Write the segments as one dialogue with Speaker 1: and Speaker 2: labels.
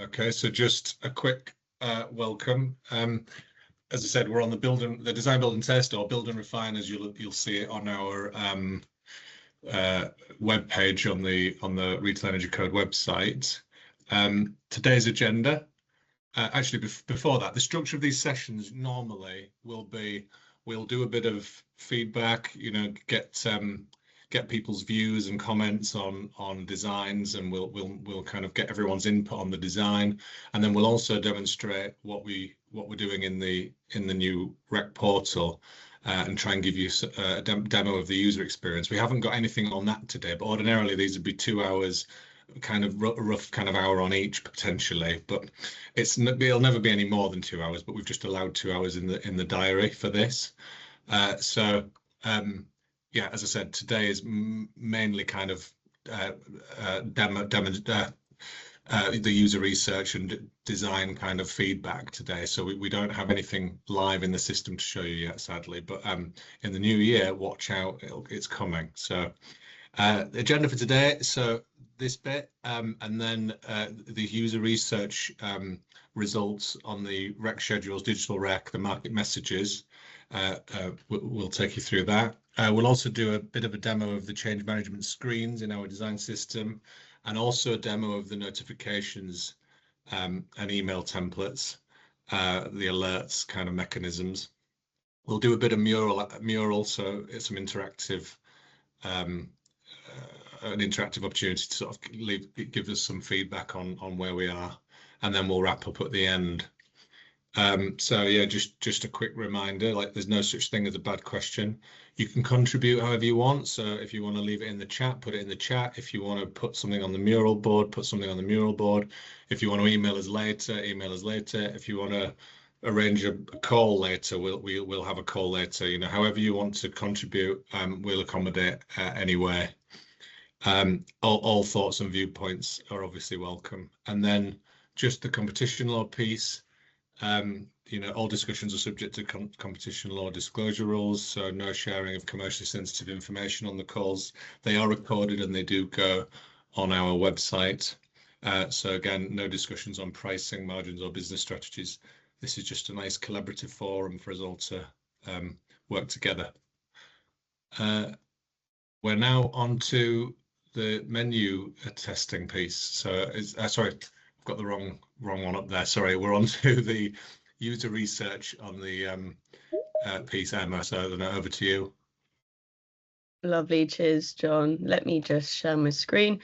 Speaker 1: Okay, so just a quick welcome. As I said, we're on the design, build and test, or build and refine, as you'll see it on our web page on the Retail Energy Code website. Today's agenda. Actually, before that, the structure of these sessions normally will be we'll do a bit of feedback, get people's views and comments on designs, and we'll kind of get everyone's input on the design, and then we'll also demonstrate what we're doing in the new REC portal, and try and give you a demo of the user experience. We haven't got anything on that today, but ordinarily these would be 2 hours, kind of rough kind of hour on each potentially, but it'll never be any more than 2 hours, but we've just allowed 2 hours in the diary for this. Yeah, as I said, today is mainly kind of the user research and design kind of feedback today. So we don't have anything live in the system to show you yet, sadly. But in the new year, watch out, it's coming. So the agenda for today. So this bit, and then the user research results on the REC schedules, digital REC, the market messages. We'll take you through that. We'll also do a bit of a demo of the change management screens in our design system, and also a demo of the notifications and email templates, the alerts kind of mechanisms. We'll do a bit of mural, so it's some interactive, an interactive opportunity to sort of give us some feedback on where we are, and then we'll wrap up at the end. So yeah, just a quick reminder, like there's no such thing as a bad question. You can contribute however you want. So if you want to leave it in the chat, put it in the chat. If you want to put something on the mural board, put something on the mural board. If you want to email us later, email us later. If you want to arrange a call later, we'll have a call later. However you want to contribute, we'll accommodate anyway. All thoughts and viewpoints are obviously welcome. And then just the competition law piece. All discussions are subject to competition law disclosure rules, so no sharing of commercially sensitive information on the calls. They are recorded and they do go on our website. So again, no discussions on pricing, margins or business strategies. This is just a nice collaborative forum for us all to work together. We're now on to the menu testing piece. So sorry, I've got the wrong one up there. Sorry, we're on to the user research on the piece, Emma. So then over to you.
Speaker 2: Lovely, cheers, John. Let me just share my screen.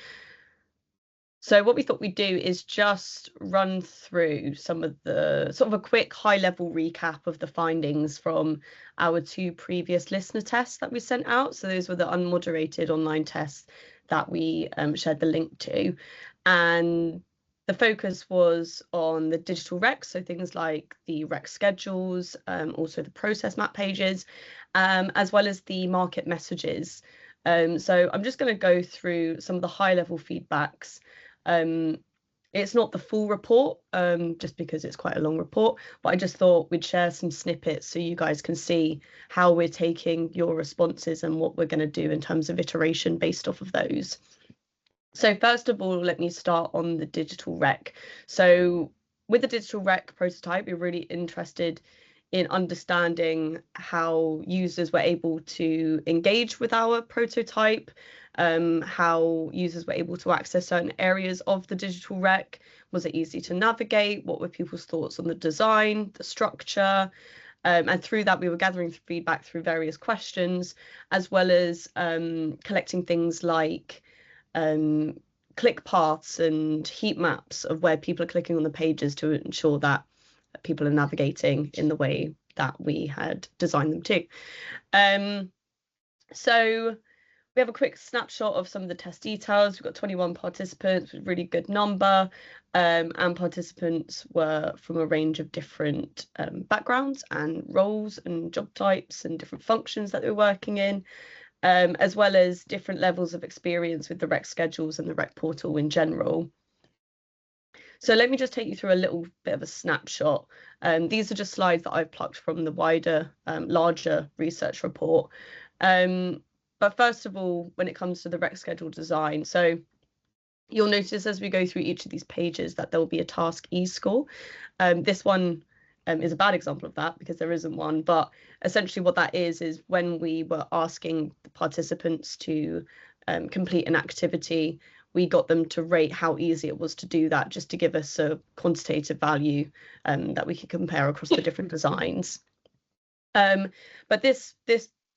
Speaker 2: So what we thought we'd do is just run through some of the sort of a quick high-level recap of the findings from our 2 previous listener tests that we sent out. So those were the unmoderated online tests that we shared the link to. And the focus was on the digital REC, so things like the REC schedules, also the process map pages, as well as the market messages. So I'm just going to go through some of the high-level feedbacks. It's not the full report, just because it's quite a long report, but I just thought we'd share some snippets so you guys can see how we're taking your responses and what we're going to do in terms of iteration based off of those. So first of all, let me start on the digital REC. So with the digital REC prototype, we're really interested in understanding how users were able to engage with our prototype, how users were able to access certain areas of the digital REC. Was it easy to navigate? What were people's thoughts on the design, the structure? And through that, we were gathering feedback through various questions, as well as collecting things like click paths and heat maps of where people are clicking on the pages to ensure that people are navigating in the way that we had designed them to. So we have a quick snapshot of some of the test details. We've got 21 participants, with a really good number, and participants were from a range of different backgrounds and roles and job types and different functions that they were working in. As well as different levels of experience with the REC schedules and the REC portal in general. So let me just take you through a little bit of a snapshot. These are just slides that I've plucked from the wider, larger research report. But first of all, when it comes to the REC schedule design, so You'll notice as we go through each of these pages that there will be a task e-score. This one is a bad example of that because there isn't one, but essentially what that is when we were asking the participants to complete an activity, we got them to rate how easy it was to do that, just to give us a quantitative value that we could compare across the different designs. But this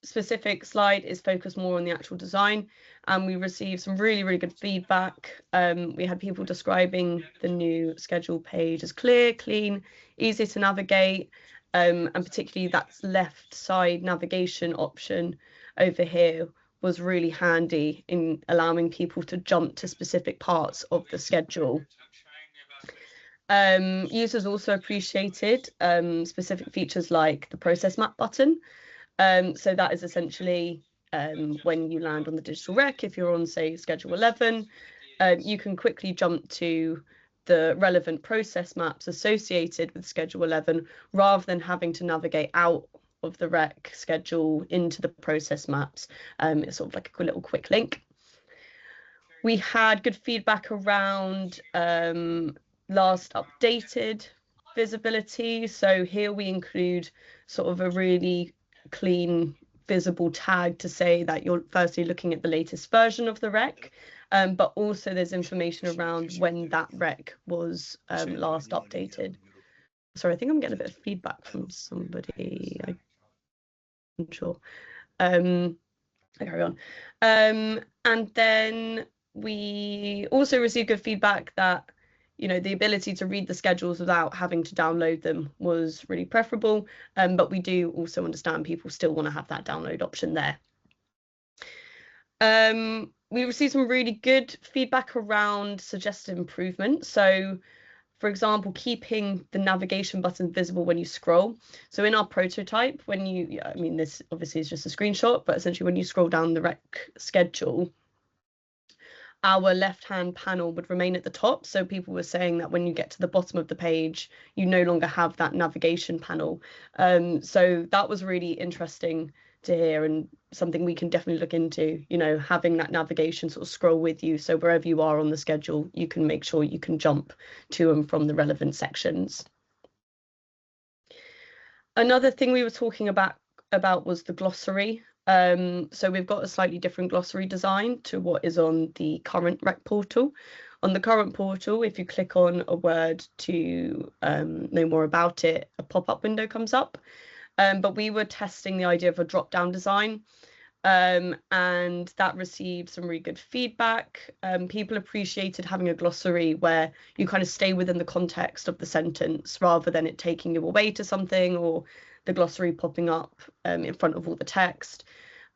Speaker 2: specific slide is focused more on the actual design, and we received some really good feedback. We had people describing the new schedule page as clear, clean, easy to navigate, and particularly that left side navigation option over here was really handy in allowing people to jump to specific parts of the schedule. Users also appreciated specific features like the process map button. So that is essentially when you land on the digital rec, if you're on, say, schedule 11, you can quickly jump to the relevant process maps associated with schedule 11 rather than having to navigate out of the rec schedule into the process maps. It's sort of like a little quick link. We had good feedback around last updated visibility. So here we include sort of a really clean visible tag to say that you're firstly looking at the latest version of the rec, but also there's information around when that rec was last updated. Sorry, I think I'm getting a bit of feedback from somebody. I'm sure. I'll carry on. And then we also received good feedback that the ability to read the schedules without having to download them was really preferable, but we do also understand people still want to have that download option there. We received some really good feedback around suggested improvements. So, for example, keeping the navigation button visible when you scroll. So in our prototype, this obviously is just a screenshot, but essentially when you scroll down the rec schedule, our left-hand panel would remain at the top. So people were saying that when you get to the bottom of the page, you no longer have that navigation panel. So that was really interesting to hear and something we can definitely look into, having that navigation sort of scroll with you. So wherever you are on the schedule, you can make sure you can jump to and from the relevant sections. Another thing we were talking about was the glossary. So we've got a slightly different glossary design to what is on the current REC portal. On the current portal, if you click on a word to know more about it, a pop-up window comes up. But we were testing the idea of a drop-down design, and that received some really good feedback. People appreciated having a glossary where you kind of stay within the context of the sentence rather than it taking you away to something or the glossary popping up in front of all the text.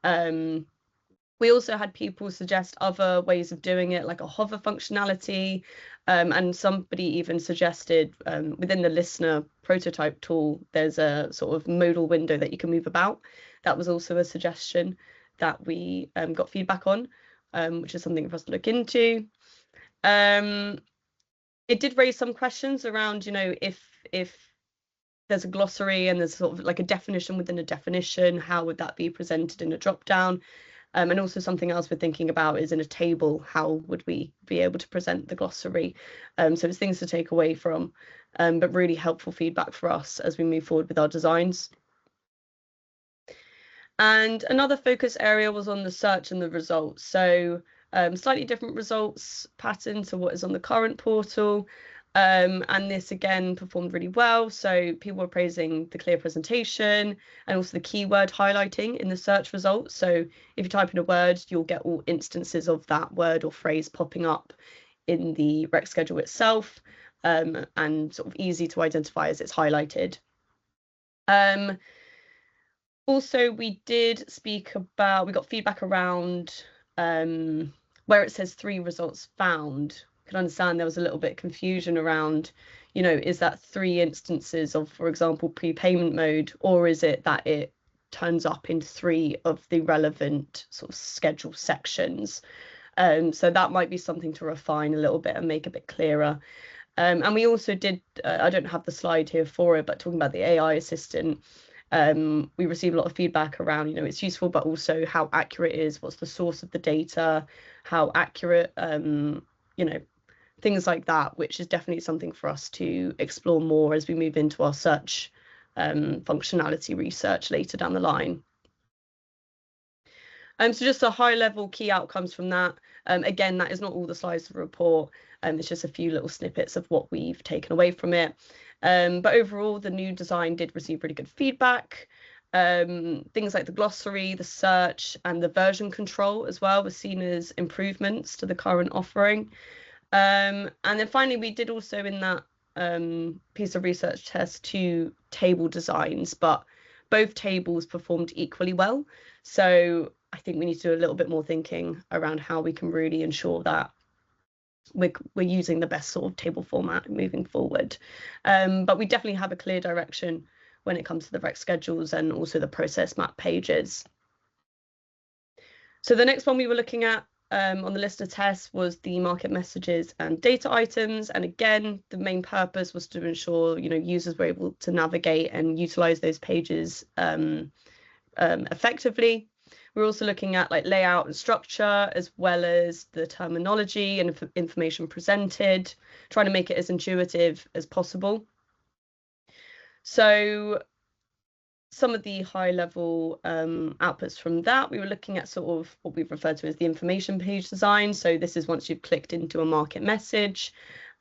Speaker 2: We also had people suggest other ways of doing it, like a hover functionality, and somebody even suggested within the listener prototype tool, there's a sort of modal window that you can move about. That was also a suggestion that we got feedback on, which is something for us to look into. It did raise some questions around, if there's a glossary and there's sort of like a definition within a definition, how would that be presented in a drop down? And also something else we're thinking about is in a table, how would we be able to present the glossary? So it's things to take away from, but really helpful feedback for us as we move forward with our designs. And another focus area was on the search and the results. So slightly different results pattern to what is on the current portal. And this again performed really well. So people were praising the clear presentation and also the keyword highlighting in the search results. So if you type in a word, you'll get all instances of that word or phrase popping up in the rec schedule itself, and sort of easy to identify as it's highlighted. Also, we got feedback around where it says 3 results found. Could understand there was a little bit of confusion around, is that 3 instances of, for example, prepayment mode, or is it that it turns up in 3 of the relevant sort of schedule sections? So that might be something to refine a little bit and make a bit clearer. And we also did, I don't have the slide here for it, but talking about the AI assistant, we received a lot of feedback around, it's useful, but also how accurate it is, what's the source of the data, how accurate you know, things like that, which is definitely something for us to explore more as we move into our search functionality research later down the line. So just a high level key outcomes from that. Again, that is not all the slides of the report. It's just a few little snippets of what we've taken away from it. But overall, the new design did receive really good feedback. Things like the glossary, the search, and the version control as well were seen as improvements to the current offering. And then finally, we did also in that piece of research test 2 table designs, but both tables performed equally well. So I think we need to do a little bit more thinking around how we can really ensure that we're using the best sort of table format moving forward. But we definitely have a clear direction when it comes to the REC schedules and also the process map pages. So the next one we were looking at on the list of tests was the market messages and data items. And again, the main purpose was to ensure, users were able to navigate and utilize those pages effectively. We're also looking at like layout and structure, as well as the terminology and information presented, trying to make it as intuitive as possible. So some of the high level outputs from that, we were looking at sort of what we've referred to as the information page design. So this is once you've clicked into a market message,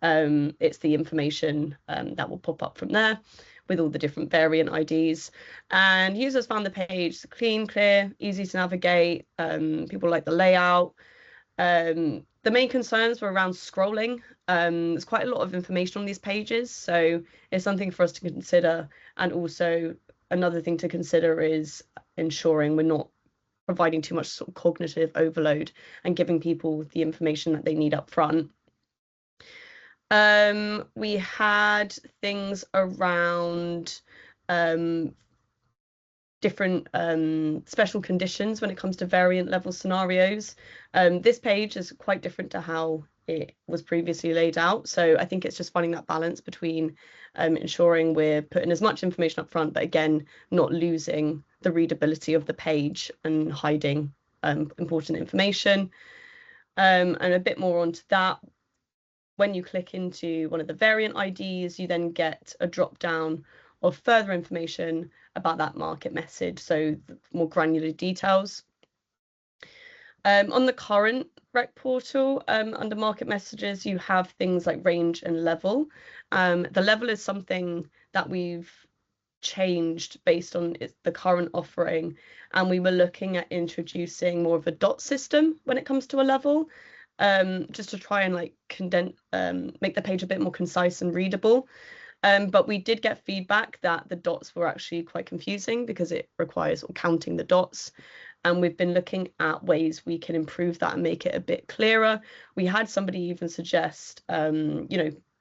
Speaker 2: it's the information that will pop up from there with all the different variant IDs. And users found the page clean, clear, easy to navigate. People like the layout. The main concerns were around scrolling. There's quite a lot of information on these pages, so it's something for us to consider. And also another thing to consider is ensuring we're not providing too much sort of cognitive overload and giving people the information that they need up front. We had things around different special conditions when it comes to variant level scenarios. This page is quite different to how it was previously laid out. So I think it's just finding that balance between ensuring we're putting as much information up front, but again, not losing the readability of the page and hiding important information. And a bit more onto that. When you click into one of the variant IDs, you then get a drop down of further information about that market message, so more granular details. On the current REC portal, under market messages, you have things like range and level. The level is something that we've changed based on the current offering, and we were looking at introducing more of a dot system when it comes to a level. Just to try and like condense, make the page a bit more concise and readable. But we did get feedback that the dots were actually quite confusing because it requires counting the dots. And we've been looking at ways we can improve that and make it a bit clearer. We had somebody even suggest,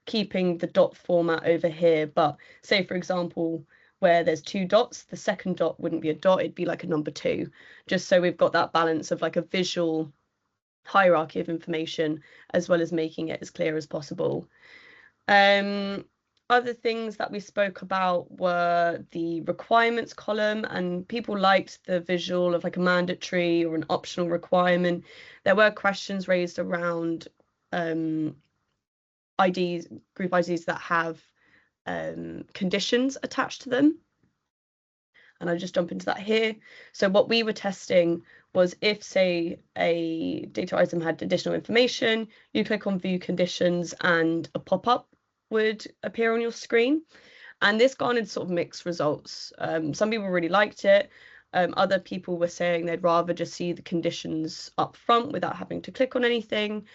Speaker 2: keeping the dot format over here, but say, for example, where there's 2 dots, the second dot wouldn't be a dot, it'd be like a number 2, just so we've got that balance of like a visual hierarchy of information, as well as making it as clear as possible. Other things that we spoke about were the requirements column, and people liked the visual of like a mandatory or an optional requirement. There were questions raised around IDs, group IDs that have conditions attached to them. And I'll just jump into that here. So what we were testing was if, say, a data item had additional information, you click on view conditions and a pop-up would appear on your screen. And this garnered sort of mixed results. Some people really liked it. Other people were saying they'd rather just see the conditions up front without having to click on anything.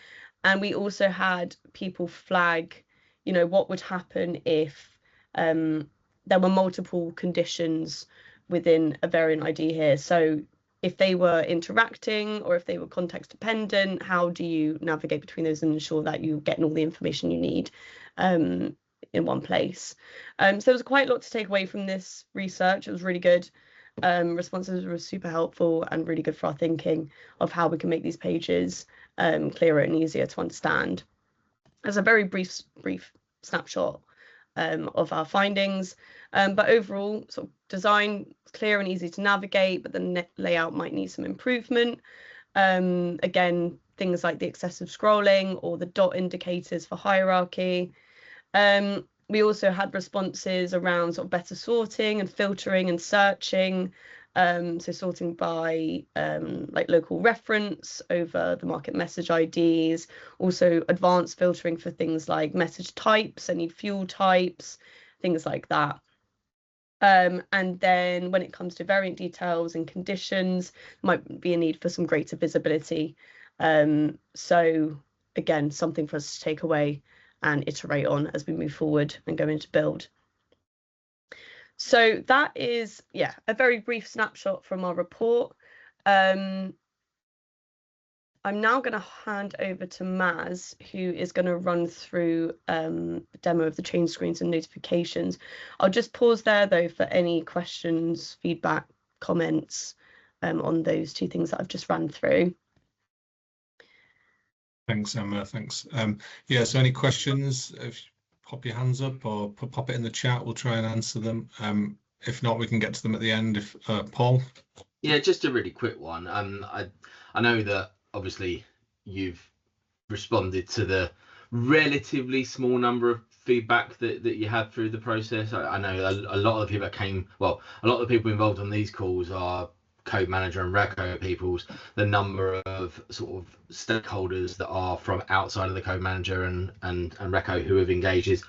Speaker 2: And we also had people flag, what would happen if there were multiple conditions within a variant ID here. So if they were interacting or if they were context dependent, how do you navigate between those and ensure that you're getting all the information you need in one place? So there was quite a lot to take away from this research. It was really good. Responses were super helpful and really good for our thinking of how we can make these pages clearer and easier to understand. As a very brief snapshot of our findings, but overall sort of design clear and easy to navigate, but the layout might need some improvement. Again, things like the excessive scrolling or the dot indicators for hierarchy. We also had responses around sort of better sorting and filtering and searching. So sorting by like local reference over the market message IDs, also advanced filtering for things like message types, any fuel types, things like that. And then when it comes to variant details and conditions, might be a need for some greater visibility. So again, something for us to take away and iterate on as we move forward and go into build. So that is, yeah, a very brief snapshot from our report. I'm now going to hand over to Maz, who is going to run through a demo of the change screens and notifications. I'll just pause there, though, for any questions, feedback, comments on those two things that I've just ran through.
Speaker 1: Thanks, Emma. Thanks. Yeah, so any questions, if you pop your hands up or pop it in the chat, we'll try and answer them. If not, we can get to them at the end. If Paul?
Speaker 3: Yeah, just a really quick one. I know that obviously you've responded to the relatively small number of feedback that you had through the process. I know a lot of the people a lot of the people involved on these calls are code manager and reco peoples. The number of sort of stakeholders that are from outside of the code manager and reco who have engaged is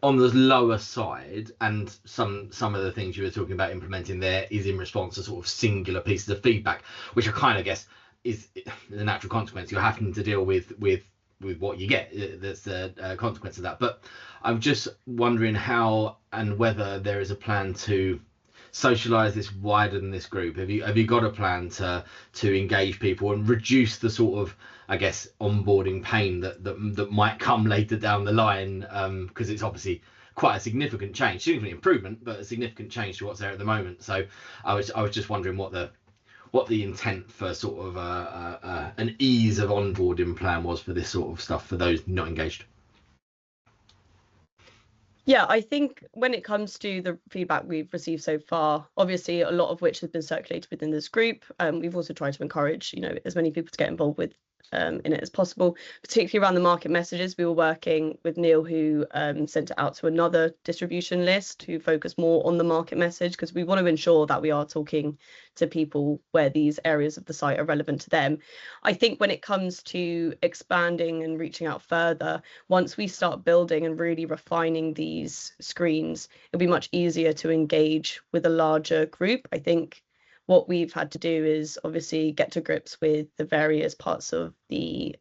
Speaker 3: on the lower side, and some of the things you were talking about implementing there is in response to sort of singular pieces of feedback, which I kind of guess is the natural consequence. You're having to deal with what you get. That's the consequence of that. But I'm just wondering how and whether there is a plan to socialize this wider than this group. Have you got a plan to engage people and reduce the sort of, I guess, onboarding pain that might come later down the line, because it's obviously quite a significant improvement, but a significant change to what's there at the moment. So I was just wondering what the intent for sort of an ease of onboarding plan was for this sort of stuff for those not engaged.
Speaker 2: Yeah, I think when it comes to the feedback we've received so far, obviously a lot of which has been circulated within this group, we've also tried to encourage, as many people to get involved with in it as possible, particularly around the market messages. We were working with Neil, who sent it out to another distribution list who focus more on the market message, because we want to ensure that we are talking to people where these areas of the site are relevant to them. I think when it comes to expanding and reaching out further, once we start building and really refining these screens, it'll be much easier to engage with a larger group. I think what we've had to do is obviously get to grips with the various parts of the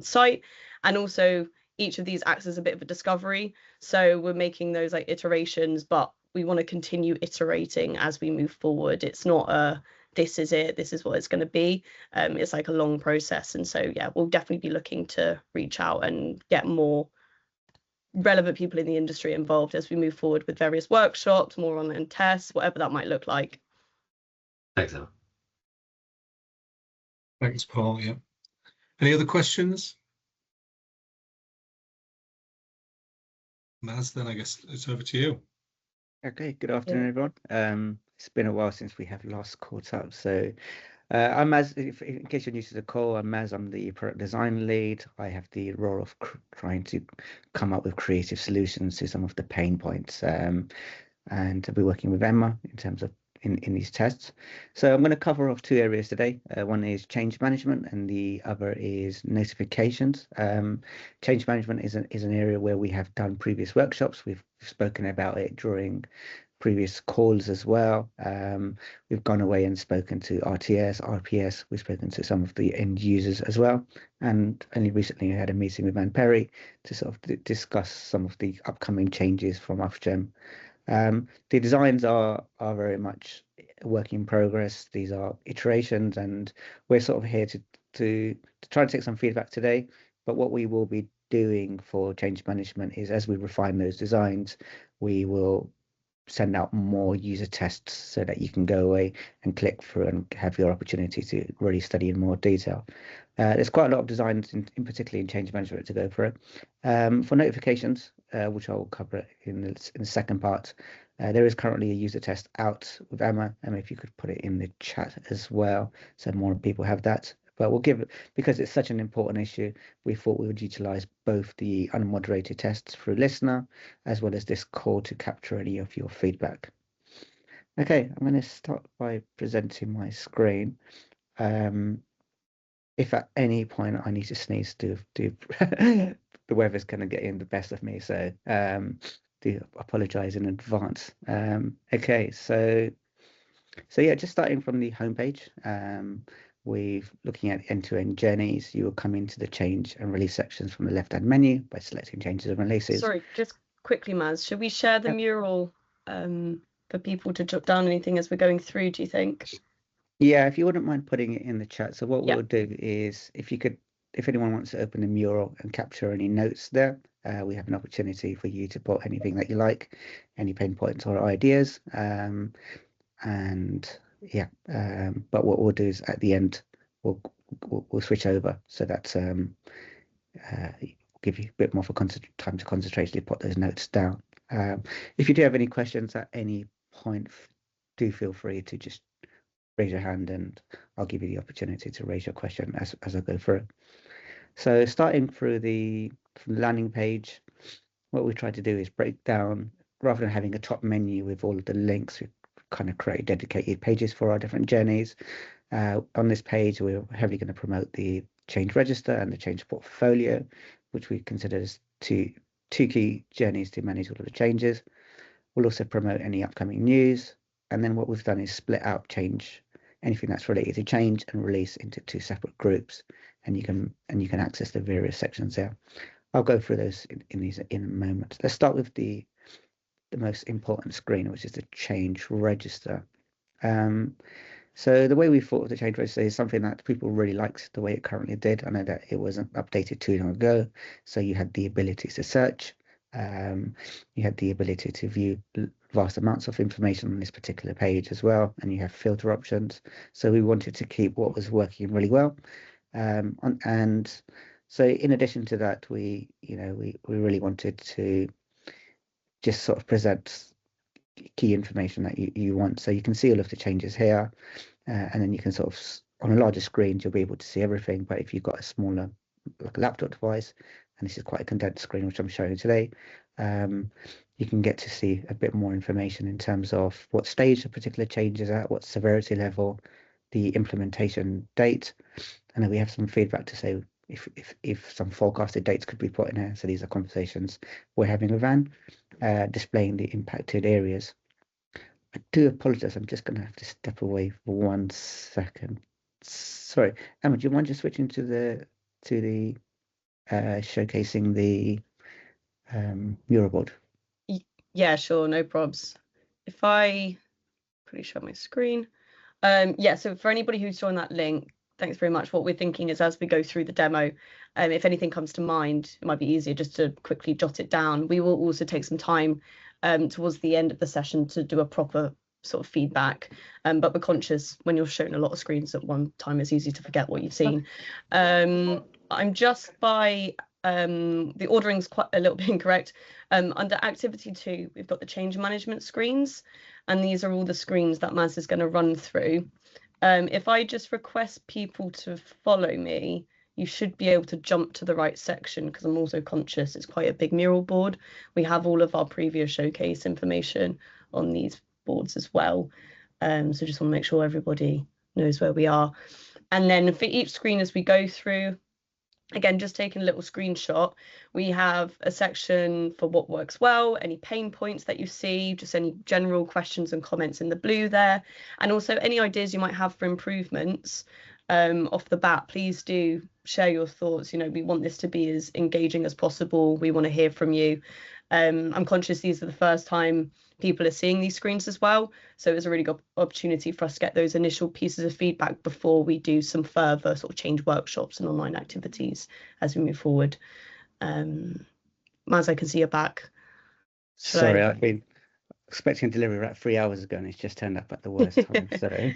Speaker 2: site, and also each of these acts as a bit of a discovery. So we're making those like iterations, but we want to continue iterating as we move forward. It's not this is it, this is what it's going to be. It's like a long process. And so, yeah, we'll definitely be looking to reach out and get more relevant people in the industry involved as we move forward with various workshops, more online tests, whatever that might look like.
Speaker 3: Thanks, Emma.
Speaker 1: Thanks, Paul. Yeah. Any other questions? Maz, then I guess it's over to you.
Speaker 4: Okay, good afternoon, everyone. It's been a while since we have last caught up. So I'm Maz, in case you're new to the call, I'm Maz, I'm the product design lead. I have the role of trying to come up with creative solutions to some of the pain points. And I'll be working with Emma in terms of in these tests. So I'm going to cover off two areas today. One is change management and the other is notifications. Change management is an area where we have done previous workshops. We've spoken about it during previous calls as well. We've gone away and spoken to RTS, RPS. We've spoken to some of the end users as well. And only recently I had a meeting with Anne Perry to sort of discuss some of the upcoming changes from Ofgem. The designs are very much a work in progress. These are iterations, and we're sort of here to try to take some feedback today. But what we will be doing for change management is, as we refine those designs, we will send out more user tests so that you can go away and click through and have your opportunity to really study in more detail. There's quite a lot of designs, in particularly in change management, to go through. For notifications, which I'll cover in the second part, there is currently a user test out with Emma. Emma, if you could put it in the chat as well, so more people have that. But we'll give it, because it's such an important issue, we thought we would utilize both the unmoderated tests through Listener as well as this call to capture any of your feedback. Okay, I'm going to start by presenting my screen. If at any point I need to sneeze, do the weather's going to get in the best of me, so do apologize in advance. Okay, so yeah, just starting from the homepage, we're looking at end-to-end journeys. You will come into the change and release sections from the left-hand menu by selecting changes and releases.
Speaker 2: Sorry, just quickly, Maz, should we share the mural for people to jot down anything as we're going through, do you think?
Speaker 4: Yeah, if you wouldn't mind putting it in the chat. So what
Speaker 2: Yeah.
Speaker 4: we'll do is, if anyone wants to open the mural and capture any notes there, we have an opportunity for you to put anything that you like, any pain points or ideas. And yeah, but what we'll do is at the end, we'll switch over, so that's give you a bit more for time to concentrate to put those notes down. If you do have any questions at any point, do feel free to just raise your hand and I'll give you the opportunity to raise your question as I go through. So starting from the landing page, what we try to do is break down, rather than having a top menu with all of the links, we kind of create dedicated pages for our different journeys. On this page, we're heavily going to promote the change register and the change portfolio, which we consider as two key journeys to manage all of the changes. We'll also promote any upcoming news. And then what we've done is split out anything that's related to change and release into 2 separate groups. And you can access the various sections there. I'll go through those in a moment. Let's start with the most important screen, which is the change register. So the way we thought of the change register is something that people really liked the way it currently did. I know that it wasn't updated too long ago, so you had the ability to search, you had the ability to view vast amounts of information on this particular page as well, and you have filter options. So we wanted to keep what was working really well, and so in addition to that, we really wanted to just sort of present key information that you want. So you can see all of the changes here, and then you can sort of, on a larger screen, you'll be able to see everything. But if you've got a smaller, like a laptop device, and this is quite a condensed screen, which I'm showing today, you can get to see a bit more information in terms of what stage a particular change is at, what severity level, the implementation date, and then we have some feedback to say if some forecasted dates could be put in here. So these are conversations we're having with Anne, displaying the impacted areas. I do apologize, I'm just going to have to step away for 1 second. Sorry, Emma, do you mind just switching to the showcasing the mural board?
Speaker 2: Yeah, sure, no probs. If I quickly share my screen. Yeah, so for anybody who's joined that link, thanks very much. What we're thinking is, as we go through the demo, if anything comes to mind, it might be easier just to quickly jot it down. We will also take some time towards the end of the session to do a proper sort of feedback, but we're conscious when you're showing a lot of screens at one time, it's easy to forget what you've seen. I'm just by the ordering's quite a little bit incorrect. Under activity 2, we've got the change management screens, and these are all the screens that Maz is going to run through. If I just request people to follow me, you should be able to jump to the right section, because I'm also conscious it's quite a big mural board. We have all of our previous showcase information on these boards as well. So just want to make sure everybody knows where we are. And then for each screen as we go through, again, just taking a little screenshot, we have a section for what works well, any pain points that you see, just any general questions and comments in the blue there, and also any ideas you might have for improvements. Off the bat, please do share your thoughts. We want this to be as engaging as possible. We want to hear from you. I'm conscious these are the first time people are seeing these screens as well, so it's a really good opportunity for us to get those initial pieces of feedback before we do some further sort of change workshops and online activities as we move forward. Maz, I can see you're back.
Speaker 4: Sorry, I've been expecting a delivery about 3 hours ago and it's just turned up at the worst time. So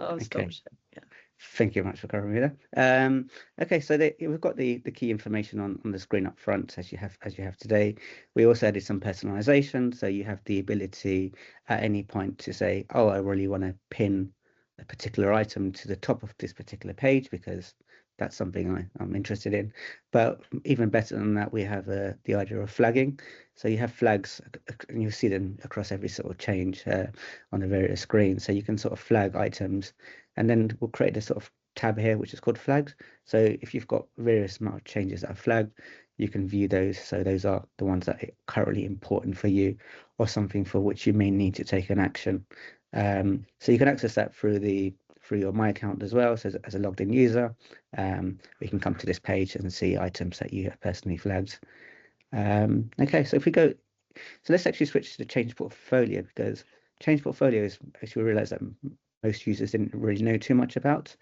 Speaker 2: okay. Yeah.
Speaker 4: Thank you very much for covering me there. Okay, so we've got the key information on the screen up front as you have today. We also added some personalization, so you have the ability at any point to say, oh, I really want to pin a particular item to the top of this particular page because that's something I'm interested in. But even better than that, we have the idea of flagging. So you have flags, and you see them across every sort of change on the various screens. So you can sort of flag items, and then we'll create this sort of tab here, which is called flags. So if you've got various amount of changes that are flagged, you can view those. So those are the ones that are currently important for you, or something for which you may need to take an action. So you can access that through your My Account as well. So as a logged in user, we can come to this page and see items that you have personally flagged. Okay, so if we go, so let's actually switch to the Change Portfolio, because Change Portfolio is actually, we realize that most users didn't really know too much about.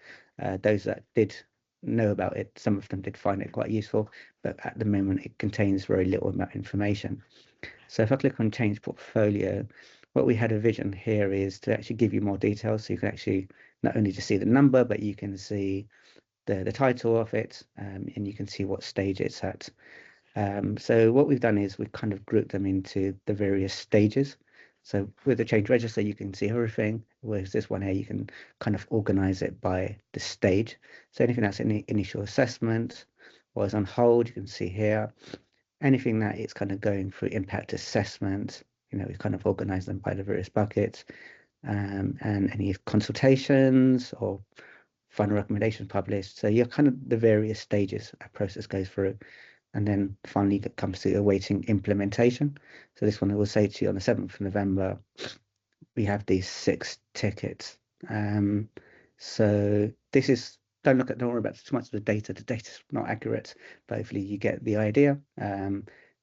Speaker 4: Those that did know about it, some of them did find it quite useful, but at the moment it contains very little amount of information. So if I click on Change Portfolio, what we had a vision here is to actually give you more details, so you can actually not only just see the number, but you can see the title of it, and you can see what stage it's at. So what we've done is we've kind of grouped them into the various stages. So with the change register, you can see everything, whereas this one here, you can kind of organize it by the stage. So anything that's in the initial assessment or is on hold, you can see here. Anything that it's kind of going through impact assessment, we kind of organize them by the various buckets, and any consultations or final recommendations published. So you're kind of the various stages a process goes through. And then finally it comes to awaiting implementation. So this one will say to you on the 7th of November, we have these 6 tickets. So this is, don't worry about too much of the data. The data's not accurate, but hopefully you get the idea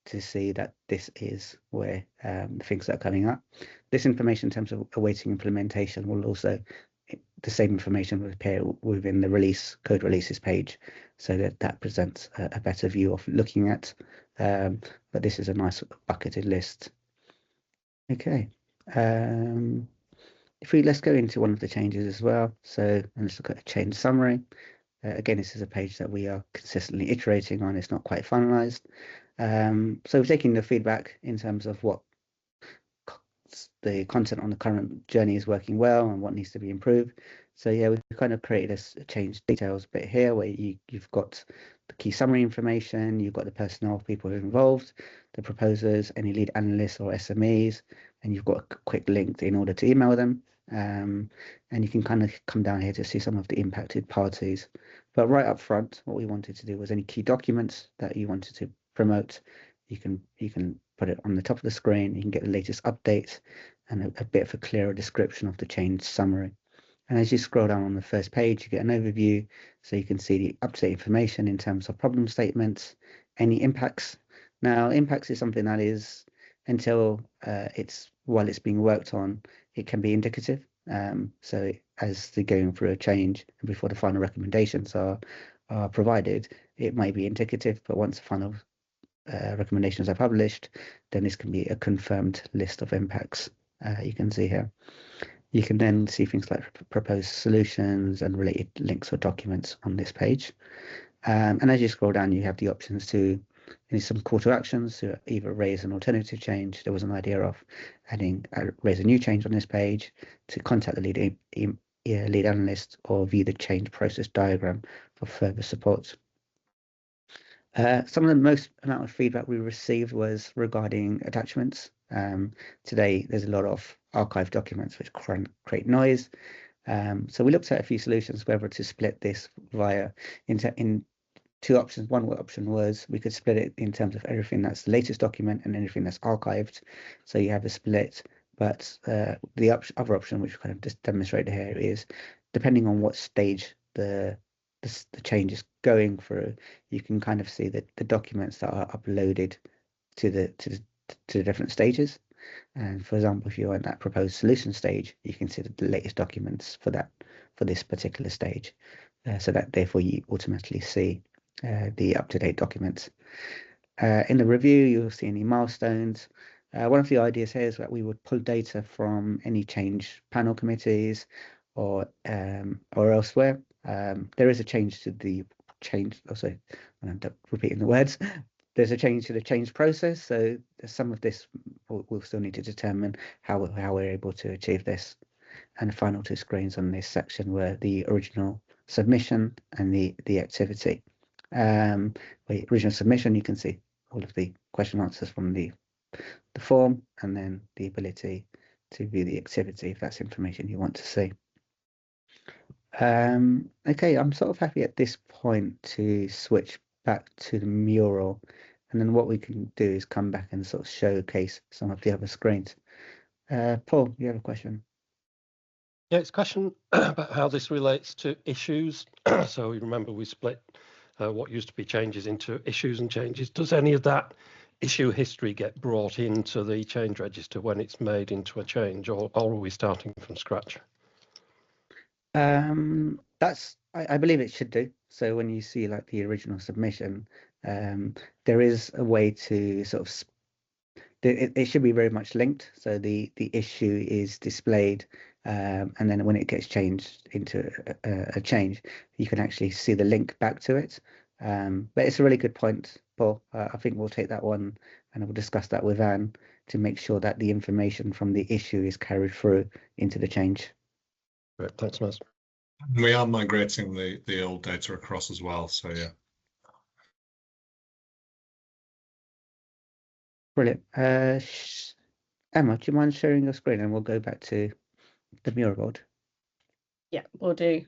Speaker 4: to see that this is where the things that are coming up. This information in terms of awaiting implementation will also, the same information will appear within the code releases page, so that presents a better view of looking at. But this is a nice bucketed list. Okay. Let's go into one of the changes as well. So let's look at a change summary. Again, this is a page that we are consistently iterating on. It's not quite finalized. So we're taking the feedback in terms of what the content on the current journey is working well and what needs to be improved. So yeah, we've kind of created a change details bit here where you've got the key summary information, you've got the personnel, people who are involved, the proposers, any lead analysts or SMEs, and you've got a quick link in order to email them. And you can kind of come down here to see some of the impacted parties. But right up front, what we wanted to do was any key documents that you wanted to promote, you can put it on the top of the screen. You can get the latest updates and a bit of a clearer description of the change summary. And as you scroll down on the first page, you get an overview, so you can see the up-to-date information in terms of problem statements, any impacts. Now, impacts is something that is, until while it's being worked on, it can be indicative. So as they're going through a change and before the final recommendations are provided, it might be indicative, but once the final recommendations are published, then this can be a confirmed list of impacts. You can see here. You can then see things like proposed solutions and related links or documents on this page. And as you scroll down, you have the options to some call to actions to either raise an alternative change. There was an idea of adding raise a new change on this page, to contact the lead analyst, or view the change process diagram for further support. Some of the most amount of feedback we received was regarding attachments. Today, there's a lot of archived documents which create noise. So we looked at a few solutions, whether to split this in 2 options. One option was we could split it in terms of everything that's the latest document and anything that's archived. So you have a split. But the other option, which we kind of just demonstrated here, is depending on what stage the change is going through, you can kind of see the documents that are uploaded to the different stages. And for example, if you're in that proposed solution stage, you can see the latest documents for this particular stage, so that therefore you automatically see the up-to-date documents. In the review, you'll see any milestones. One of the ideas here is that we would pull data from any change panel committees or elsewhere. There is a change to the change. Also, I end up repeating the words. There's a change to the change process, so some of this we'll still need to determine how we're able to achieve this. And the final two screens on this section were the original submission and the activity. The original submission, you can see all of the question answers from the form, and then the ability to view the activity if that's information you want to see. Okay, I'm sort of happy at this point to switch back to the mural, and then what we can do is come back and sort of showcase some of the other screens. Paul, you have a question?
Speaker 5: Yeah, it's a question about how this relates to issues. So you remember we split what used to be changes into issues and changes. Does any of that issue history get brought into the change register when it's made into a change, or are we starting from scratch?
Speaker 4: I believe it should do. So when you see like the original submission, there is a way to sort of it should be very much linked. So the issue is displayed, and then when it gets changed into a change, you can actually see the link back to it. But it's a really good point, Paul. I think we'll take that one and we'll discuss that with Anne to make sure that the information from the issue is carried through into the change.
Speaker 5: Great, thanks, Maz.
Speaker 1: We are migrating the old data across as well, so yeah.
Speaker 4: Brilliant. Emma, do you mind sharing your screen and we'll go back to the mural board?
Speaker 2: Yeah, we'll do.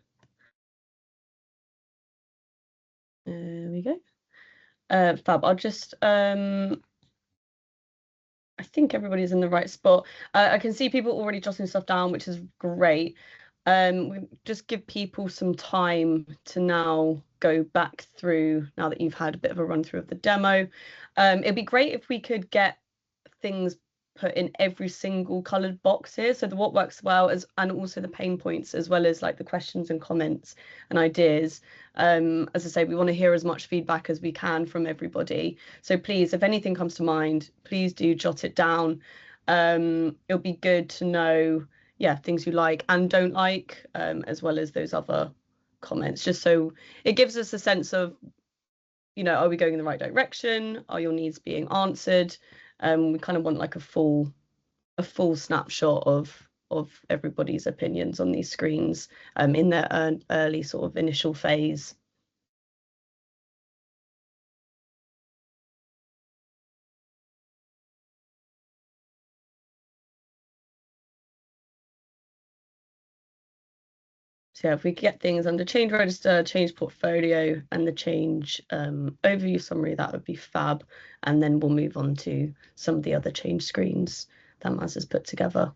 Speaker 2: There we go. Fab. I'll just I think everybody's in the right spot. I can see people already jotting stuff down, which is great. We just give people some time to now go back through, now that you've had a bit of a run through of the demo. It'd be great if we could get things put in every single coloured box here, so the what works well and also the pain points, as well as like the questions and comments and ideas. As I say, we want to hear as much feedback as we can from everybody, so please, if anything comes to mind, please do jot it down. It'll be good to know, yeah, things you like and don't like, as well as those other comments, just so it gives us a sense of, you know, are we going in the right direction? Are your needs being answered? We kind of want like a full snapshot of everybody's opinions on these screens in their early sort of initial phase. So yeah, if we get things under change register, change portfolio, and the change overview summary, that would be fab. And then we'll move on to some of the other change screens that Maz has put together.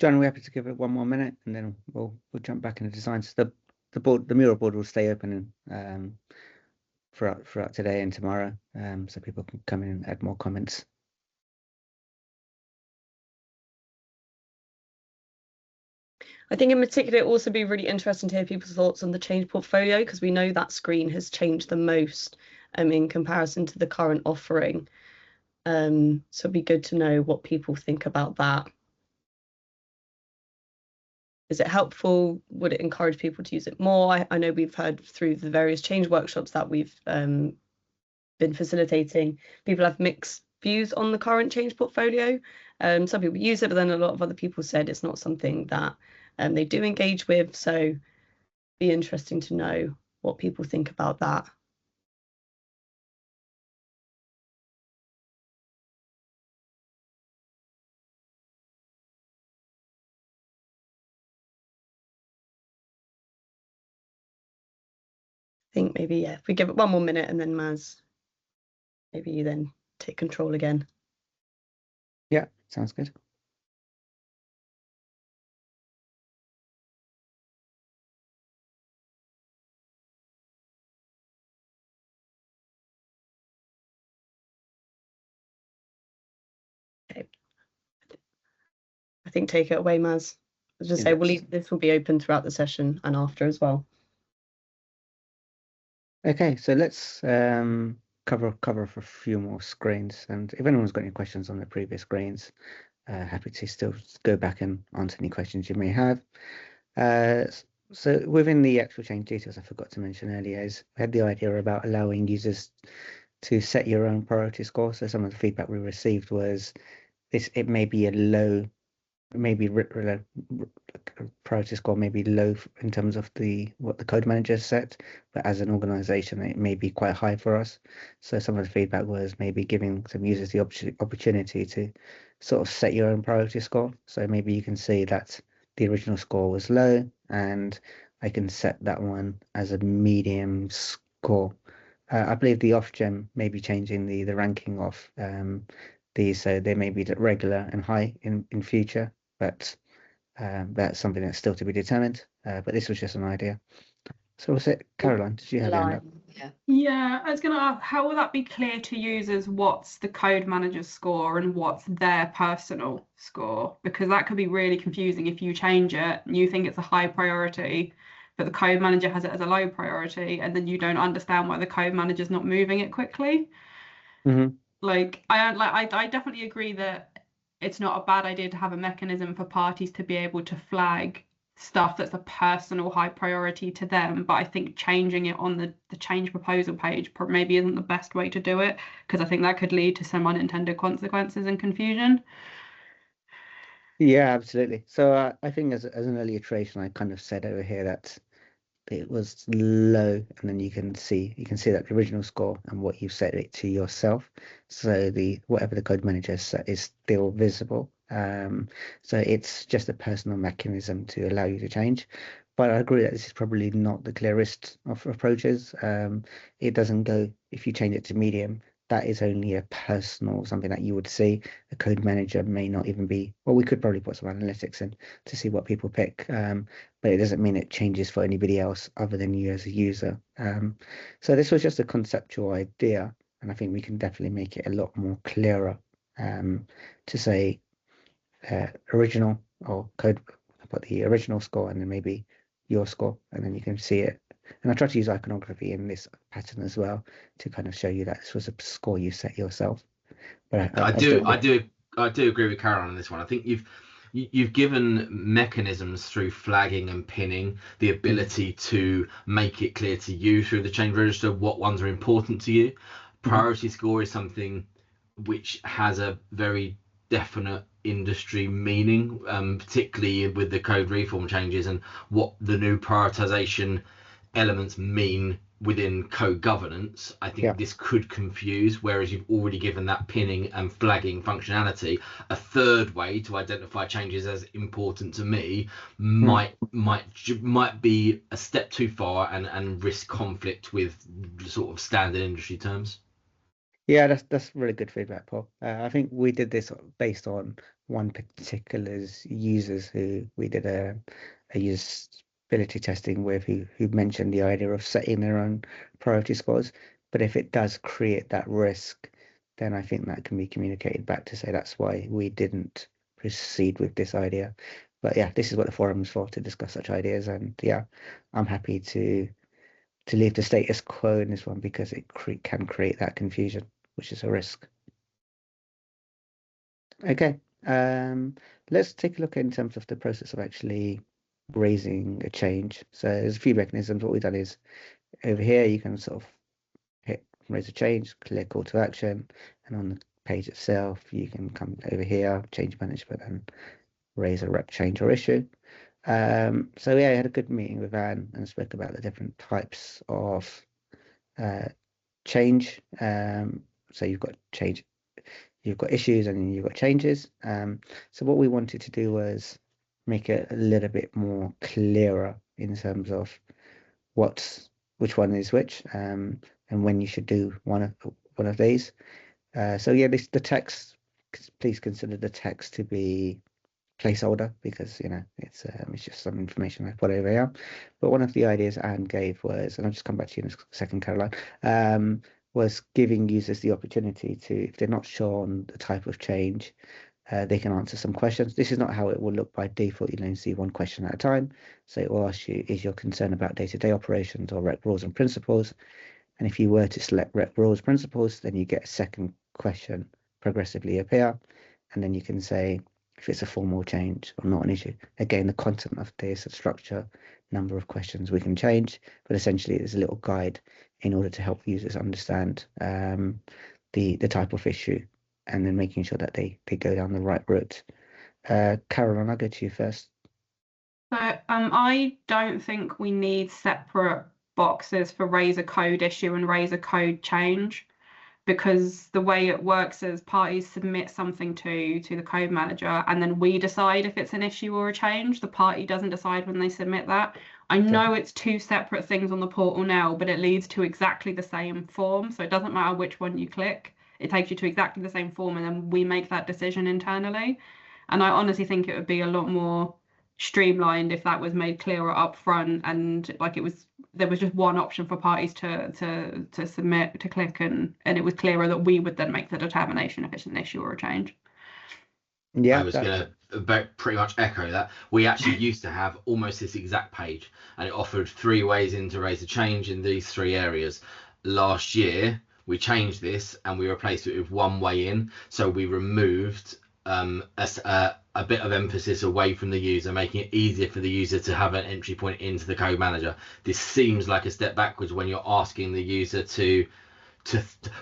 Speaker 4: John, we're happy to give it 1 more minute, and then we'll jump back into designs. The mural board will stay open throughout today and tomorrow, so people can come in and add more comments.
Speaker 2: I think in particular it'll also be really interesting to hear people's thoughts on the change portfolio, because we know that screen has changed the most in comparison to the current offering. So it'd be good to know what people think about that. Is it helpful? Would it encourage people to use it more? I know we've heard through the various change workshops that we've been facilitating, people have mixed views on the current change portfolio. Some people use it, but then a lot of other people said it's not something that they do engage with. So be interesting to know what people think about that. I think maybe, yeah, if we give it 1 more minute and then Maz, maybe you then take control again.
Speaker 4: Yeah, sounds good.
Speaker 2: Okay. I think take it away, Maz. I was just say this will be open throughout the session and after as well.
Speaker 4: Okay, so let's cover for a few more screens, and if anyone's got any questions on the previous screens, happy to still go back and answer any questions you may have. So within the actual change details, I forgot to mention earlier, is we had the idea about allowing users to set your own priority score. So some of the feedback we received was it may be a low, maybe priority score may be low in terms of what the code manager set, but as an organization it may be quite high for us. So some of the feedback was maybe giving some users the opportunity to sort of set your own priority score. So maybe you can see that the original score was low and I can set that one as a medium score. I believe the off-gem may be changing the ranking of these, so they may be regular and high in future, but that's something that's still to be determined. But this was just an idea. So was it, Caroline, did you have your hand up?
Speaker 6: Yeah, I was going to ask, how will that be clear to users what's the code manager's score and what's their personal score? Because that could be really confusing if you change it and you think it's a high priority, but the code manager has it as a low priority, and then you don't understand why the code manager's not moving it quickly.
Speaker 4: Mm-hmm.
Speaker 6: I definitely agree that it's not a bad idea to have a mechanism for parties to be able to flag stuff that's a personal high priority to them, but I think changing it on the change proposal page maybe isn't the best way to do it, because I think that could lead to some unintended consequences and confusion.
Speaker 4: Yeah, absolutely. So I think as an early iteration, I kind of said over here that it was low, and then you can see that the original score and what you set it to yourself. So whatever the code manager set is still visible. So it's just a personal mechanism to allow you to change. But I agree that this is probably not the clearest of approaches. It doesn't go, if you change it to medium, that is only a personal, something that you would see. The code manager may not even be, well, we could probably put some analytics in to see what people pick, but it doesn't mean it changes for anybody else other than you as a user. So this was just a conceptual idea, and I think we can definitely make it a lot more clearer to say original or code, put the original score and then maybe your score, and then you can see it. And I try to use iconography in this pattern as well to kind of show you that this was a score you set yourself. But
Speaker 3: I do agree with Caroline on this one. I think you've given mechanisms through flagging and pinning the ability to make it clear to you through the change register what ones are important to you. Priority score is something which has a very definite industry meaning, particularly with the code reform changes and what the new prioritization elements mean within code governance. I think this could confuse, whereas you've already given that pinning and flagging functionality. A third way to identify changes as important to me might be a step too far and risk conflict with sort of standard industry terms.
Speaker 4: Yeah, that's really good feedback, Paul. I think we did this based on one particular users who we did a usability testing with, who mentioned the idea of setting their own priority scores. But if it does create that risk, then I think that can be communicated back to say that's why we didn't proceed with this idea. But yeah, this is what the forum is for, to discuss such ideas. And yeah, I'm happy to leave the status quo in this one because it can create that confusion, which is a risk. Okay, let's take a look in terms of the process of actually raising a change. So there's a few mechanisms. What we've done is over here, you can sort of hit raise a change, click call to action, and on the page itself, you can come over here, change management, and raise a rec change or issue. So yeah, I had a good meeting with Anne and spoke about the different types of change. So you've got change, you've got issues, and then you've got changes. So what we wanted to do was make it a little bit more clearer in terms of which one is which, and when you should do one of these. So yeah, the text, please consider the text to be placeholder, because it's just some information I put over here. But one of the ideas Anne gave was, and I'll just come back to you in a second, Caroline, was giving users the opportunity to, if they're not sure on the type of change, they can answer some questions. This is not how it will look by default. You'll only see one question at a time. So it will ask you, is your concern about day-to-day operations or REC rules and principles? And if you were to select REC rules principles, then you get a second question progressively appear. And then you can say if it's a formal change or not an issue. Again, the content of this, the structure, number of questions we can change, but essentially it's a little guide in order to help users understand the type of issue, and then making sure that they go down the right route. Caroline, I'll go to you first.
Speaker 6: So I don't think we need separate boxes for raise a code issue and raise a code change, because the way it works is parties submit something to the code manager, and then we decide if it's an issue or a change. The party doesn't decide when they submit that. I know it's two separate things on the portal now, but it leads to exactly the same form. So it doesn't matter which one you click. It takes you to exactly the same form, and then we make that decision internally. And I honestly think it would be a lot more streamlined if that was made clearer up front, and like there was just one option for parties to submit, to click, and it was clearer that we would then make the determination if it's an issue or a change.
Speaker 4: Yeah,
Speaker 3: I was going to pretty much echo that. We actually used to have almost this exact page, and it offered 3 ways in to raise a change in these 3 areas. Last year, we changed this and we replaced it with 1 way in. So we removed a bit of emphasis away from the user, making it easier for the user to have an entry point into the code manager. This seems like a step backwards when you're asking the user to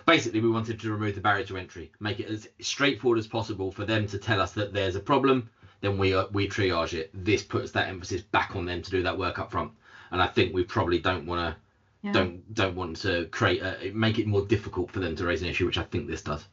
Speaker 3: basically, we wanted to remove the barrier to entry, make it as straightforward as possible for them to tell us that there's a problem, then we triage it. This puts that emphasis back on them to do that work up front, and I think we probably don't want to create make it more difficult for them to raise an issue, which I think this does.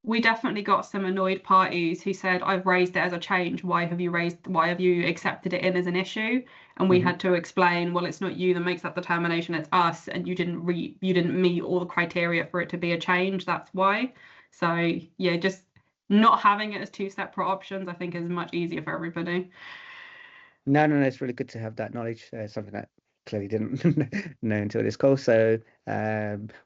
Speaker 6: We definitely got some annoyed parties who said, I've raised it as a change, why have you accepted it in as an issue? And we had to explain, well, it's not you that makes that determination, it's us, and you didn't meet all the criteria for it to be a change, that's why. So yeah, just not having it as 2 separate options I think is much easier for everybody.
Speaker 4: No, it's really good to have that knowledge. Something that clearly didn't know until this call. So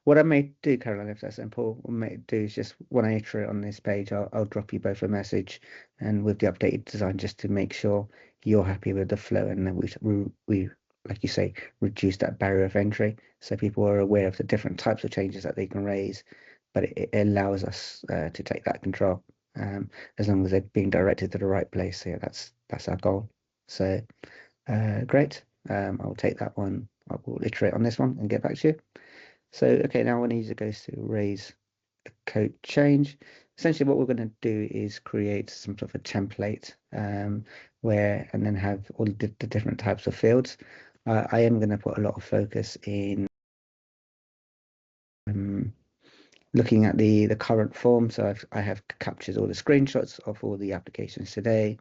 Speaker 4: what I may do, Caroline, if that's simple, what I may do is just when I iterate on this page, I'll drop you both a message, and with the updated design, just to make sure you're happy with the flow, and then we like you say, reduce that barrier of entry, so people are aware of the different types of changes that they can raise, but it allows us to take that control, as long as they're being directed to the right place. So yeah, that's our goal. So great. I'll take that one. I will iterate on this one and get back to you. So okay, now when a user goes to raise a code change, essentially what we're going to do is create some sort of a template and then have all the different types of fields. I am going to put a lot of focus in looking at the current form. So I have captured all the screenshots of all the applications today.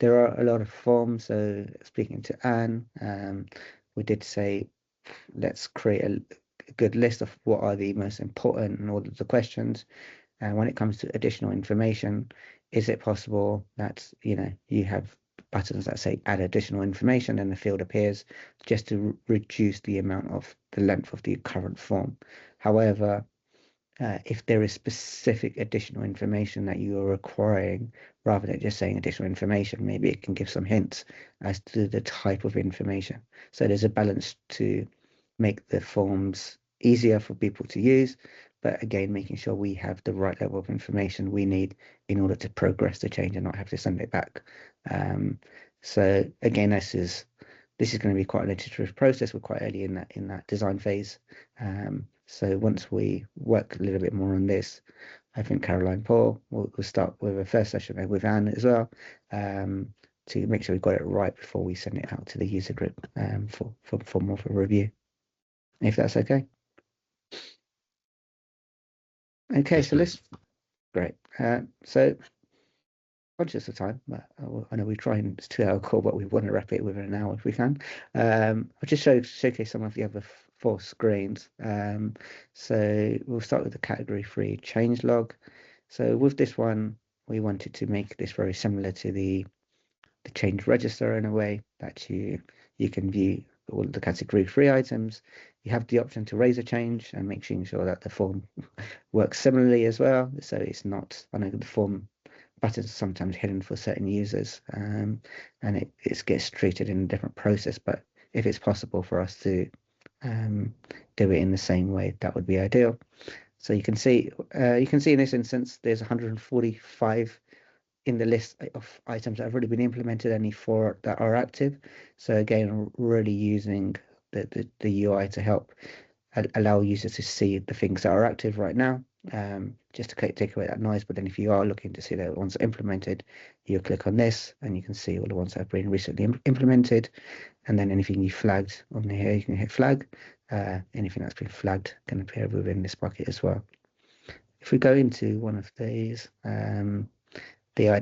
Speaker 4: There are a lot of forms. So speaking to Anne, we did say, let's create a good list of what are the most important and all of the questions. And when it comes to additional information, is it possible that you have buttons that say add additional information and the field appears, just to reduce the length of the current form? However, if there is specific additional information that you are requiring, rather than just saying additional information, maybe it can give some hints as to the type of information. So there's a balance to make the forms easier for people to use, but again, making sure we have the right level of information we need in order to progress the change and not have to send it back. So again, this is going to be quite an iterative process. We're quite early in that design phase. So once we work a little bit more on this, I think Caroline Paul will start with a first session with Anne as well, to make sure we got it right before we send it out to the user group for more of a review, if that's okay. Okay, so let's great. So conscious of time, but I know we try and it's 2-hour call, but we want to wrap it within an hour if we can. I'll just showcase some of the other 4 screens. So we'll start with the category 3 change log. So with this one, we wanted to make this very similar to the change register in a way that you can view all the category 3 items. You have the option to raise a change and making sure that the form works similarly as well. So it's not, I know the form buttons are sometimes hidden for certain users, and it gets treated in a different process, but if it's possible for us to do it in the same way, that would be ideal. So you can see in this instance there's 145 in the list of items that have already been implemented, only 4 that are active. So again, really using the UI to help allow users to see the things that are active right now, just to take away that noise. But then if you are looking to see the ones implemented, you click on this and you can see all the ones that have been recently implemented, and then anything you flagged on here, you can hit flag. Anything that's been flagged can appear within this bucket as well. If we go into one of these, the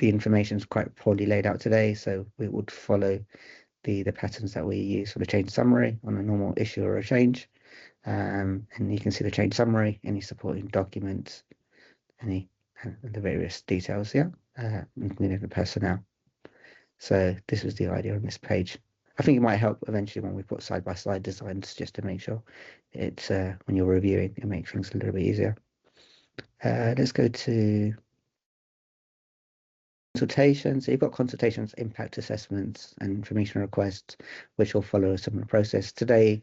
Speaker 4: information is quite poorly laid out today, so we would follow the patterns that we use for the change summary on a normal issue or a change. And you can see the change summary, any supporting documents, the various details, including the personnel. So this was the idea on this page. I think it might help eventually when we put side-by-side designs, just to make sure it's when you're reviewing, it makes things a little bit easier. Let's go to consultations. So you've got consultations, impact assessments, and information requests, which will follow a similar process. Today,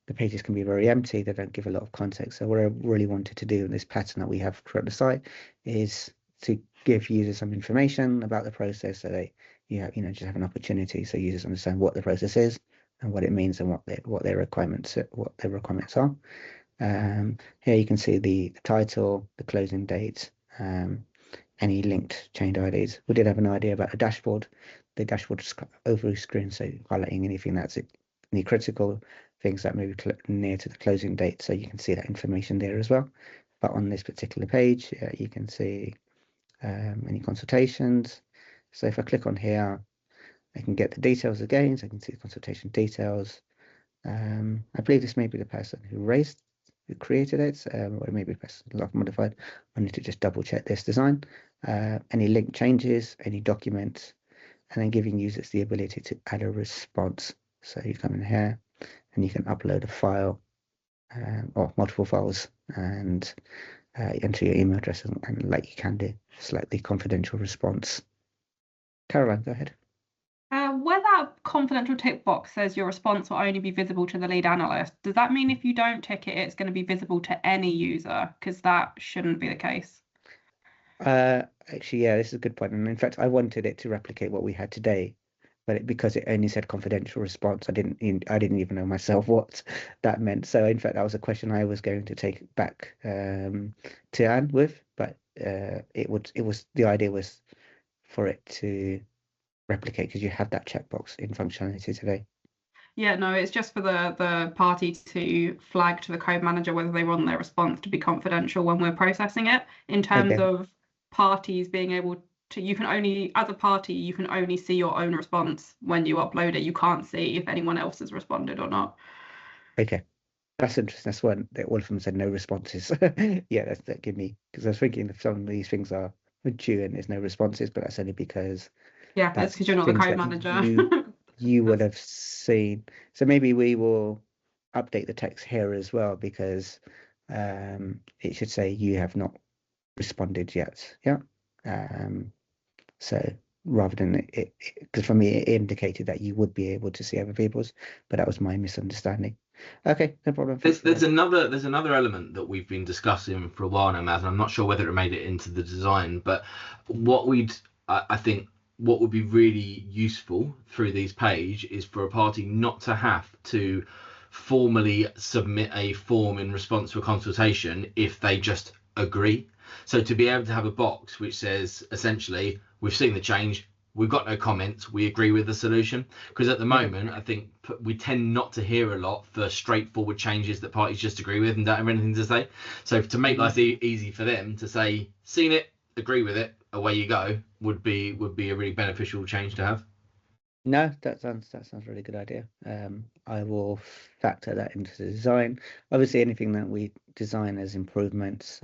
Speaker 4: the pages can be very empty. They don't give a lot of context. So what I really wanted to do in this pattern that we have throughout the site is to give users some information about the process, so they just have an opportunity, so users understand what the process is and what it means and what their requirements are. Here you can see the title, the closing date, any linked change IDs. We did have an idea about a dashboard. The dashboard is overview screen, so highlighting anything that's any critical things that may be near to the closing date, so you can see that information there as well. But on this particular page, you can see any consultations. So if I click on here, I can get the details again, so I can see the consultation details. I believe this may be the person who created it, or maybe the person who modified. I need to just double check this design. Any link changes, any documents, and then giving users the ability to add a response. So you come in here and you can upload a file or multiple files and enter your email address, and like you can do, slightly confidential response. Caroline, go ahead.
Speaker 6: Where that confidential tick box says your response will only be visible to the lead analyst, does that mean if you don't tick it, it's going to be visible to any user? Because that shouldn't be the case.
Speaker 4: Actually, yeah, this is a good point. And in fact, I wanted it to replicate what we had today, but because it only said confidential response, I didn't even know myself what that meant. So in fact, that was a question I was going to take back to Anne with, but the idea was for it to replicate, because you have that checkbox in functionality today.
Speaker 6: Yeah, no, it's just for the party to flag to the code manager whether they want their response to be confidential when we're processing it. In terms of parties being able to, you can only, as a party, you can only see your own response when you upload it. You can't see if anyone else has responded or not.
Speaker 4: Okay, that's interesting. That's one that all of them said no responses. Yeah, that gave me, because I was thinking if some of these things are due and there's no responses, but that's only because
Speaker 6: that's because you're not the code manager.
Speaker 4: you would have seen. So maybe we will update the text here as well, because it should say you have not responded yet. Yeah. So rather than it, because for me it indicated that you would be able to see other people's, but that was my misunderstanding. Okay, no problem.
Speaker 3: There's another element that we've been discussing for a while now, Matt, and I'm not sure whether it made it into the design, but I think what would be really useful through these pages is for a party not to have to formally submit a form in response to a consultation if they just agree. So to be able to have a box which says essentially, we've seen the change, we've got no comments, we agree with the solution. Because at the moment, I think we tend not to hear a lot for straightforward changes that parties just agree with and don't have anything to say. So to make life easy for them to say, seen it, agree with it, away you go, would be a really beneficial change to have.
Speaker 4: No, that sounds a really good idea. I will factor that into the design. Obviously, anything that we design as improvements,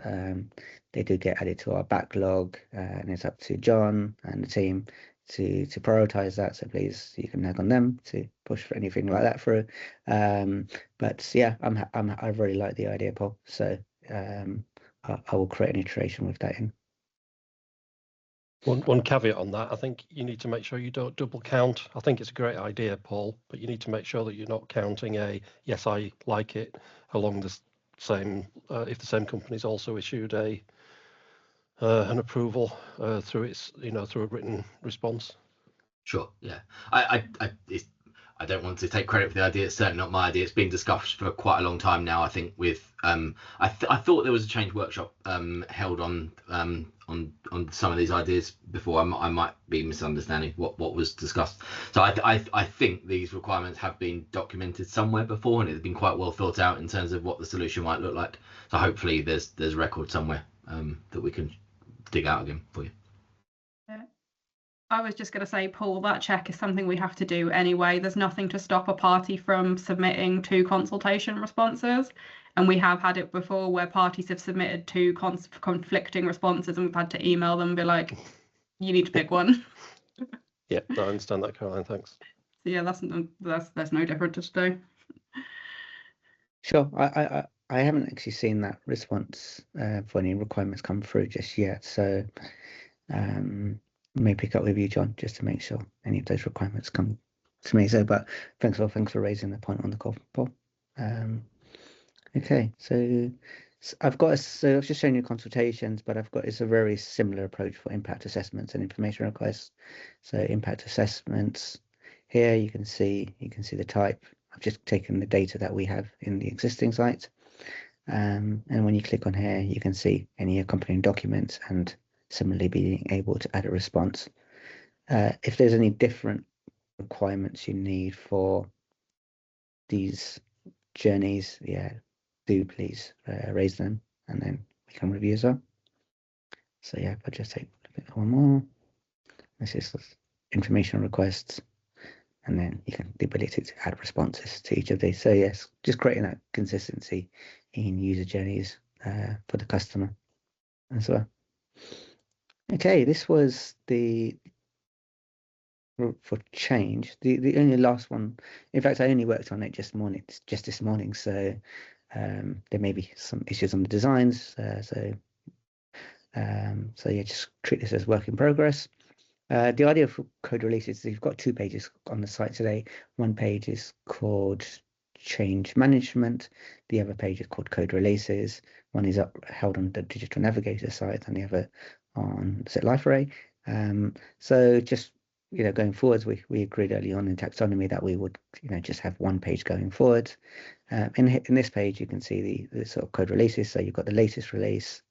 Speaker 4: they do get added to our backlog, and it's up to John and the team to prioritize that. So please, you can nag on them to push for anything like that through. But yeah, I really like the idea, Paul. So I will create an iteration with that in.
Speaker 5: One caveat on that, I think you need to make sure you don't double count. I think it's a great idea, Paul, but you need to make sure that you're not counting a yes, I like it along the same, if the same company's also issued an approval through its, through a written response.
Speaker 3: Sure, yeah. I don't want to take credit for the idea. It's certainly not my idea. It's been discussed for quite a long time now. I think with I thought there was a change workshop held on some of these ideas before. I might be misunderstanding what was discussed. So I think these requirements have been documented somewhere before, and it's been quite well thought out in terms of what the solution might look like. So hopefully there's a record somewhere that we can dig out again for you.
Speaker 6: I was just going to say, Paul, that check is something we have to do anyway. There's nothing to stop a party from submitting 2 consultation responses. And we have had it before where parties have submitted 2 conflicting responses and we've had to email them and be like, you need to pick one.
Speaker 5: Yeah, I understand that, Caroline. Thanks.
Speaker 6: So yeah, that's no different to today.
Speaker 4: Sure. I haven't actually seen that response for any requirements come through just yet. So may pick up with you, John, just to make sure any of those requirements come to me. So, but thanks for raising the point on the call, Paul. Okay, so I've just shown you consultations, but it's a very similar approach for impact assessments and information requests. So impact assessments here, you can see the type. I've just taken the data that we have in the existing site, and when you click on here, you can see any accompanying documents and similarly being able to add a response. If there's any different requirements you need for these journeys, yeah, do please raise them and then we can review as well. So yeah, if I just take one more, this is information requests, and then you can the ability to add responses to each of these. So yes, just creating that consistency in user journeys for the customer as well. Okay, this was the for change. The only last one. In fact, I only worked on it just this morning. So there may be some issues on the designs. So yeah, just treat this as work in progress. The idea for code releases is you've got 2 pages on the site today. One page is called change management. The other page is called code releases. One is held on the Digital Navigator site and the other on Life Array. So just going forwards, we agreed early on in taxonomy that we would just have one page going forward. In this page you can see the sort of code releases. So you've got the latest release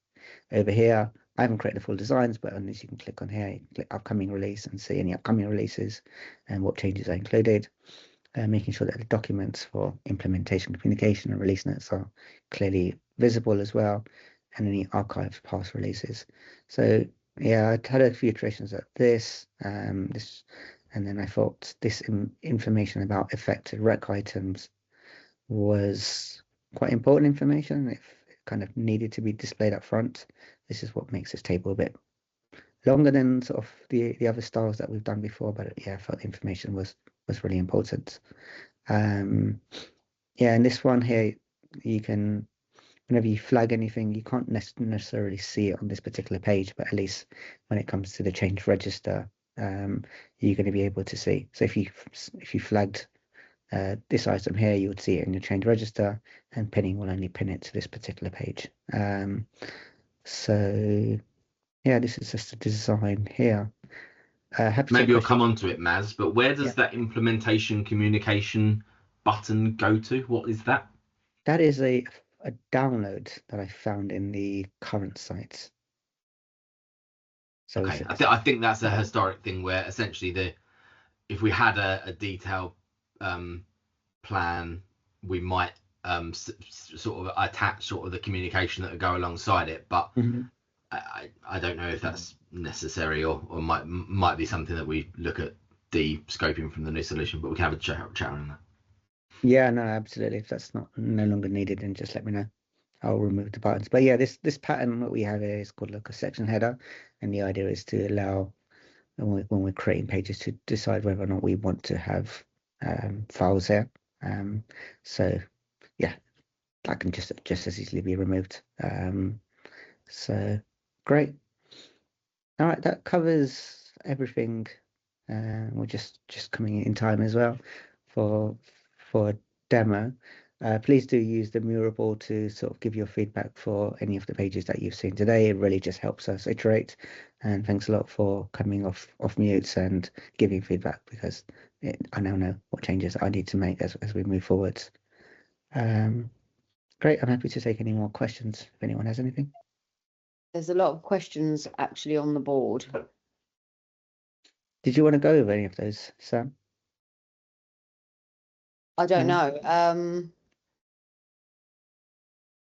Speaker 4: over here. I haven't created the full designs, but on this you can click on here, you can click upcoming release and see any upcoming releases and what changes are included. Making sure that the documents for implementation, communication and release notes are clearly visible as well, and any archived past releases. So yeah, I had a few iterations of this, and then I thought this information about affected REC items was quite important information. If it kind of needed to be displayed up front, this is what makes this table a bit longer than sort of the other styles that we've done before. But yeah, I felt the information was really important. Yeah, and this one here, you can whenever you flag anything, you can't necessarily see it on this particular page, but at least when it comes to the change register, you're going to be able to see. So if you flagged this item here, you would see it in your change register, and pinning will only pin it to this particular page. So yeah, this is just a design here.
Speaker 3: Maybe you'll come on to it, Maz, but where does that implementation communication button go to? What is that?
Speaker 4: That is a download that I found in the current sites. So
Speaker 3: okay, I think that's a historic thing where essentially if we had a detailed plan, we might sort of attach sort of the communication that would go alongside it, but I don't know if that's necessary or might be something that we look at de-scoping from the new solution, but we can have a chat on that.
Speaker 4: Yeah, no, absolutely. If that's no longer needed, then just let me know. I'll remove the buttons. But yeah, this pattern that we have here is called like a section header, and the idea is to allow when we're creating pages to decide whether or not we want to have files here. So yeah, that can just as easily be removed. So great. All right, that covers everything. We're just coming in time as well for a demo. Please do use the Mural to sort of give your feedback for any of the pages that you've seen today. It really just helps us iterate. And thanks a lot for coming off mutes and giving feedback, because I now know what changes I need to make as we move forwards. Great. I'm happy to take any more questions if anyone has anything.
Speaker 7: There's a lot of questions actually on the board.
Speaker 4: Did you want to go over any of those, Sam?
Speaker 7: I don't know.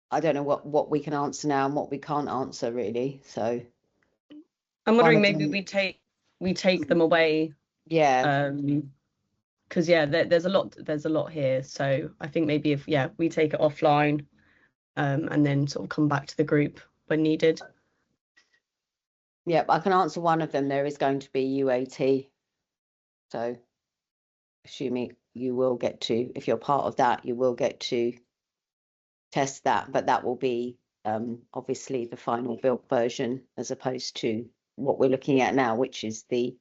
Speaker 7: I don't know what we can answer now and what we can't answer really. So
Speaker 2: I'm wondering maybe we take them away.
Speaker 7: Yeah.
Speaker 2: Because there's a lot here. So I think maybe if we take it offline, and then sort of come back to the group when needed.
Speaker 7: Yeah, I can answer one of them. There is going to be UAT. So assuming you will get to, if you're part of that, you will get to test that, but that will be obviously the final built version as opposed to what we're looking at now, which is the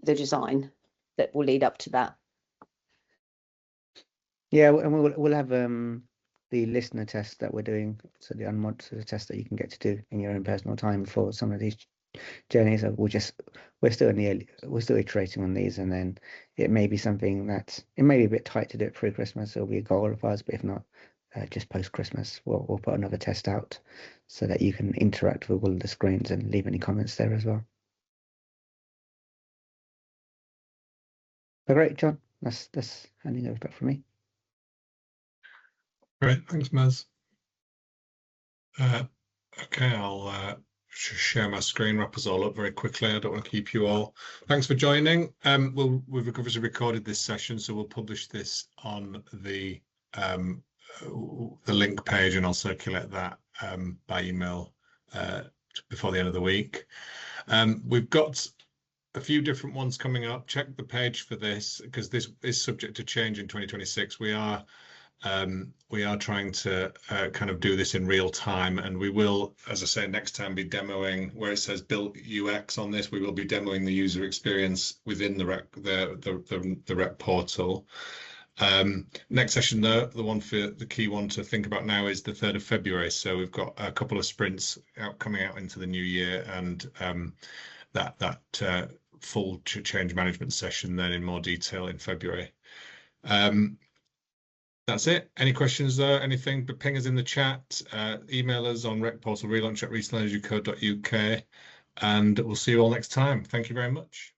Speaker 7: design that will lead up to that.
Speaker 4: Yeah, and we'll have the listener test that we're doing, so the unmonitored test that you can get to do in your own personal time for some of these journeys. We're still iterating on these, and then it may be something that it may be a bit tight to do it pre-Christmas. It'll be a goal of ours, but if not, just post-Christmas, we'll put another test out so that you can interact with all of the screens and leave any comments there as well. But great, John. That's handing over back from me.
Speaker 1: Great, thanks, Maz. Okay, I'll share my screen, wrap us all up very quickly. I don't want to keep you all. Thanks for joining. We've obviously recorded this session, so we'll publish this on the link page, and I'll circulate that by email before the end of the week. We've got a few different ones coming up. Check the page for this, because this is subject to change in 2026. We are trying to kind of do this in real time, and we will, as I say, next time be demoing where it says built UX on this. We will be demoing the user experience within the REC portal. Next session, though, the key one to think about now is the 3rd of February. So we've got a couple of sprints coming out into the new year, and that full change management session then in more detail in February. That's it. Any questions though? Anything? But ping us in the chat, email us on REC Portal Relaunch at recentlenergycode.uk, and we'll see you all next time. Thank you very much.